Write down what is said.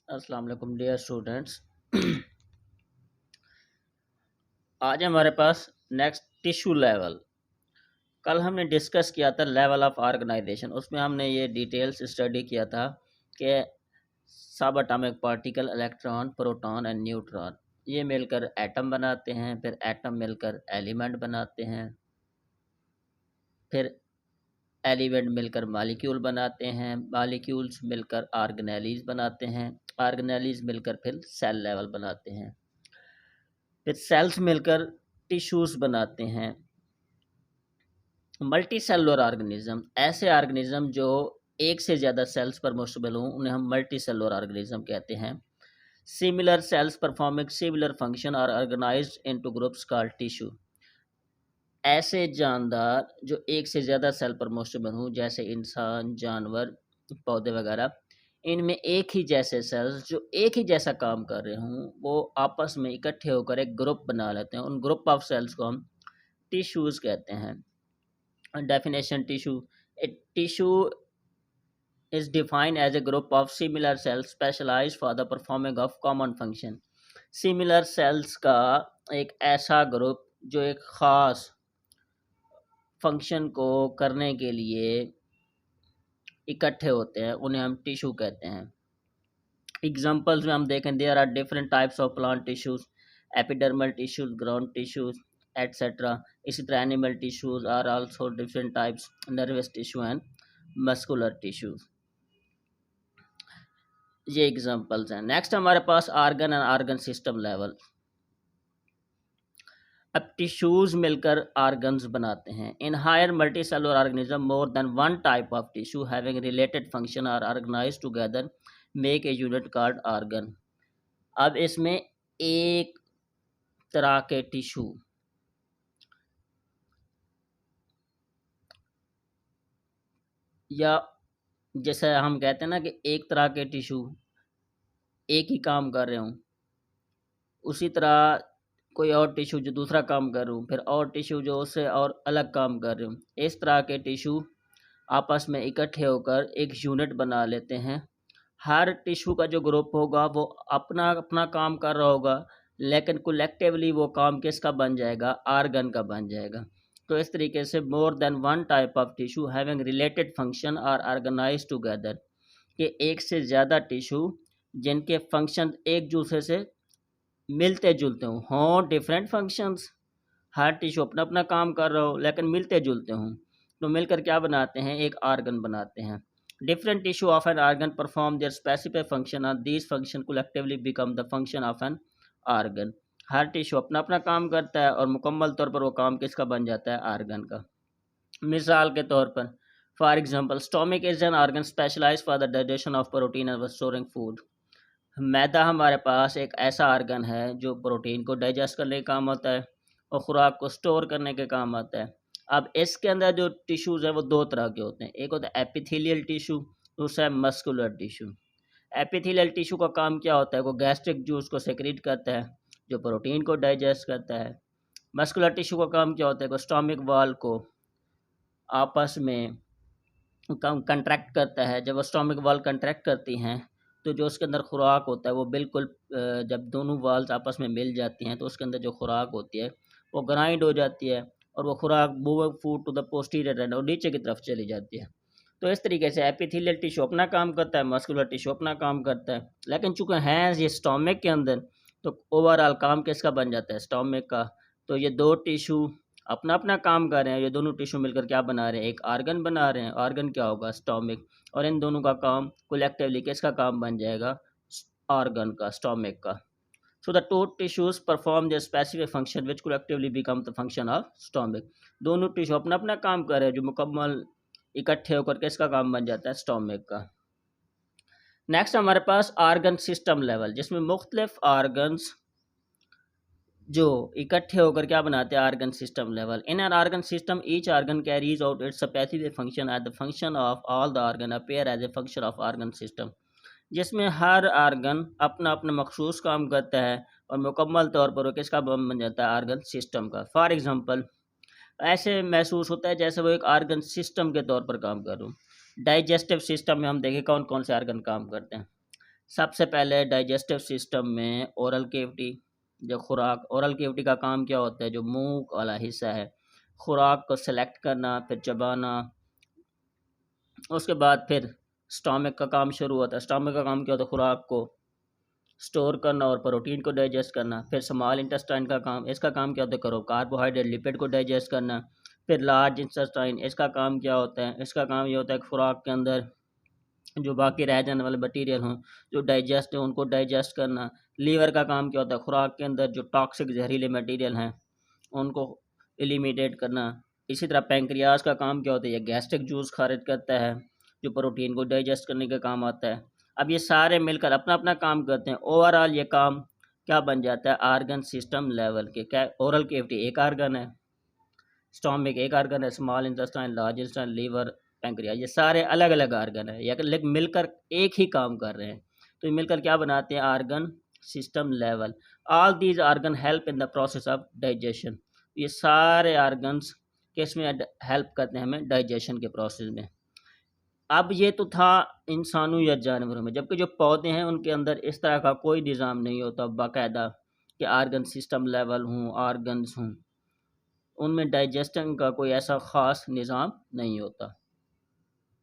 अस्सलाम वालेकुम dear students. आज हमारे पास नेक्स्ट टिश्यू लेवल। कल हमने डिस्कस किया था लेवल ऑफ ऑर्गेनाइजेशन। उसमें हमने ये डिटेल्स स्टडी किया था कि सब atomic particle, electron, proton and neutron, ये मिलकर एटम बनाते हैं। फिर एटम मिलकर एलिमेंट बनाते हैं। फिर एलिमेंट मिलकर मॉलिक्यूल बनाते हैं। मॉलिक्यूल्स मिलकर ऑर्गेनेलीज बनाते हैं। ऑर्गेनेलीज मिलकर फिर सेल लेवल बनाते हैं। फिर सेल्स मिलकर टिश्यूज बनाते हैं। मल्टी सेलुलर ऑर्गेनिज्म, ऐसे ऑर्गेनिज्म जो एक से ज़्यादा सेल्स पर मुश्तमिल हों, उन्हें हम मल्टी सेलुलर ऑर्गेनिज्म कहते हैं। Similar cells performing similar function are organised into groups called tissue. ऐसे जानदार जो एक से ज़्यादा सेल पर मुश्तमिल हों, जैसे इंसान, जानवर, पौधे वगैरह, इनमें एक ही जैसे सेल्स जो एक ही जैसा काम कर रहे हों, वो आपस में इकट्ठे होकर एक ग्रुप बना लेते हैं। उन ग्रुप ऑफ सेल्स को हम टिश्यूज़ कहते हैं। Definition: tissue. A tissue is defined as a group of similar cells specialized for the performing of common function. Similar cells का एक ऐसा ग्रुप जो एक ख़ास फंक्शन को करने के लिए इकट्ठे होते हैं, उन्हें हम टिश्यू कहते हैं। एग्जांपल्स में हम देखें, there are different types of plant tissues, epidermal tissues, ground tissues etcetera. इसी तरह animal tissues are also different types, nervous tissue and muscular tissues. ये एग्जांपल्स हैं। नेक्स्ट हमारे पास organ and organ system level. अब टिश्यूज मिलकर organs बनाते हैं। In higher multi cellular organism, more than one type of tissue having related function are organised together make a unit called organ. अब इसमें एक तरह के टिश्यू या जैसे हम कहते हैं ना कि एक तरह के टिश्यू एक ही काम कर रहे हों, उसी तरह कोई और टिश्यू जो दूसरा काम कर रहा हूँ, फिर और टिश्यू जो उससे और अलग काम कर रहे हूँ, इस तरह के टिश्यू आपस में इकट्ठे होकर एक यूनिट बना लेते हैं। हर टिश्यू का जो ग्रुप होगा वो अपना अपना काम कर रहा होगा, लेकिन कलेक्टिवली वो काम किसका बन जाएगा? आर्गन का बन जाएगा। तो इस तरीके से more than one type of tissue having related function are organised together, कि एक से ज़्यादा टिश्यू जिनके फंक्शन एक दूसरे से मिलते जुलते हों, डिफरेंट फंक्शंस, हर टिश्यू अपना अपना काम कर रहा हो लेकिन मिलते जुलते हों, तो मिलकर क्या बनाते हैं? एक आर्गन बनाते हैं। Different tissue of an organ perform their specific function और these function collectively become the function of an organ. हर टिश्यू अपना अपना काम करता है और मुकम्मल तौर पर वो काम किसका बन जाता है? आर्गन का। मिसाल के तौर पर, for example, stomach is an organ specialise for the digestion of protein and storing food. मैदा हमारे पास एक ऐसा आर्गन है जो प्रोटीन को डाइजेस्ट करने का काम आता है और ख़ुराक को स्टोर करने के काम आता है। अब इसके अंदर जो टिश्यूज़ हैं वो दो तरह के होते हैं। एक होता है एपिथेलियल टिश्यू, दूसरा है मस्कुलर टिश्यू। एपिथेलियल टिश्यू का काम क्या होता है? वो गैस्ट्रिक जूस को सेक्रेट करता है जो प्रोटीन को डाइजेस्ट करता है। मस्कुलर टिश्यू का काम क्या होता है? वो स्टोमिक वाल को आपस में कंट्रैक्ट करता है। जब वो स्टोमिक वाल कंट्रैक्ट करती हैं तो जो उसके अंदर खुराक होता है वो बिल्कुल जब दोनों वाल्स आपस में मिल जाती हैं तो उसके अंदर जो खुराक होती है वो ग्राइंड हो जाती है और वो खुराक moving food to the posterior end और नीचे की तरफ चली जाती है। तो इस तरीके से एपिथेलियल टिश्यू अपना काम करता है, मस्कुलर टिश्यू अपना काम करता है। लेकिन चूंकि हैं ये स्टोमिक के अंदर, तो ओवरऑल काम किसका बन जाता है? स्टोमिक का। तो ये दो टिश्यू अपना अपना काम कर रहे हैं। ये दोनों टिश्यू मिलकर क्या बना रहे हैं? एक आर्गन बना रहे हैं। आर्गन क्या होगा? स्टोमिक। और इन दोनों का काम कलेक्टिवली किसका काम बन जाएगा? आर्गन का, स्टोमिक का। So the two tissues perform the specific function which collectively become the function of stomach. दोनों टिश्यू अपना अपना काम कर रहे हैं जो मुकम्मल इकट्ठे होकर किसका काम बन जाता है? स्टोमिक का। नेक्स्ट हमारे पास आर्गन सिस्टम लेवल, जिसमें मुख्तलिफ आर्गन्स जो इकट्ठे होकर क्या बनाते हैं? Organ system level. In an organ system each organ carries out its specific function at the function of all the organ appear as a function of organ system, जिसमें हर आर्गन अपना अपना मखसूस काम करता है और मुकम्मल तौर पर वो किसका बन जाता है? आर्गन सिस्टम का। फॉर एग्जांपल, ऐसे महसूस होता है जैसे वो एक आर्गन सिस्टम के तौर पर काम कर रहा हूँ। डाइजेस्टिव सिस्टम में हम देखें कौन कौन से आर्गन काम करते हैं। सबसे पहले डाइजेस्टिव सिस्टम में ओरल कैविटी, जो खुराक, ओरल कैविटी का काम क्या होता है, जो मुंह वाला हिस्सा है, खुराक को सेलेक्ट करना, फिर चबाना। उसके बाद फिर स्टमक का काम शुरू होता है। स्टमक का काम क्या होता है, खुराक को स्टोर करना और प्रोटीन को डाइजेस्ट करना। फिर स्मॉल इंटेस्टाइन का काम, इसका काम क्या होता है, करो कार्बोहाइड्रेट लिपिड को डाइजेस्ट करना। फिर लार्ज इंटेस्टाइन, इसका काम क्या होता है, इसका काम ये होता है खुराक के अंदर जो बाकी रह जाने वाले मटीरियल हों जो डाइजेस्ट है उनको डाइजेस्ट करना। लीवर का काम क्या होता है, खुराक के अंदर जो टॉक्सिक जहरीले मटीरियल हैं उनको एलिमिनेट करना। इसी तरह पेंक्रियाज का काम क्या होता है, ये गैस्ट्रिक जूस खारिज करता है जो प्रोटीन को डाइजेस्ट करने का काम आता है। अब ये सारे मिलकर अपना अपना काम करते हैं। ओवरऑल ये काम क्या बन जाता है, आर्गन सिस्टम लेवल के। क्या, ओरल कैविटी एक आर्गन है, स्टोमिक एक आर्गन है, small intestine, large intestine, liver, pancreas, ये सारे अलग अलग आर्गन है, या लेकिन मिलकर एक ही काम कर रहे हैं। तो ये मिलकर क्या बनाते हैं, organ system level. All these organ help in the process of digestion. ये सारे आर्गन्स किस में हेल्प करते हैं हमें, डाइजेशन के प्रोसेस में। अब ये तो था इंसानों या जानवरों में, जबकि जो पौधे हैं उनके अंदर इस तरह का कोई निज़ाम नहीं होता बाकायदा कि आर्गन सिस्टम लेवल हों, आर्गन्स हों, उनमें डाइजेशन का कोई ऐसा ख़ास निज़ाम नहीं होता।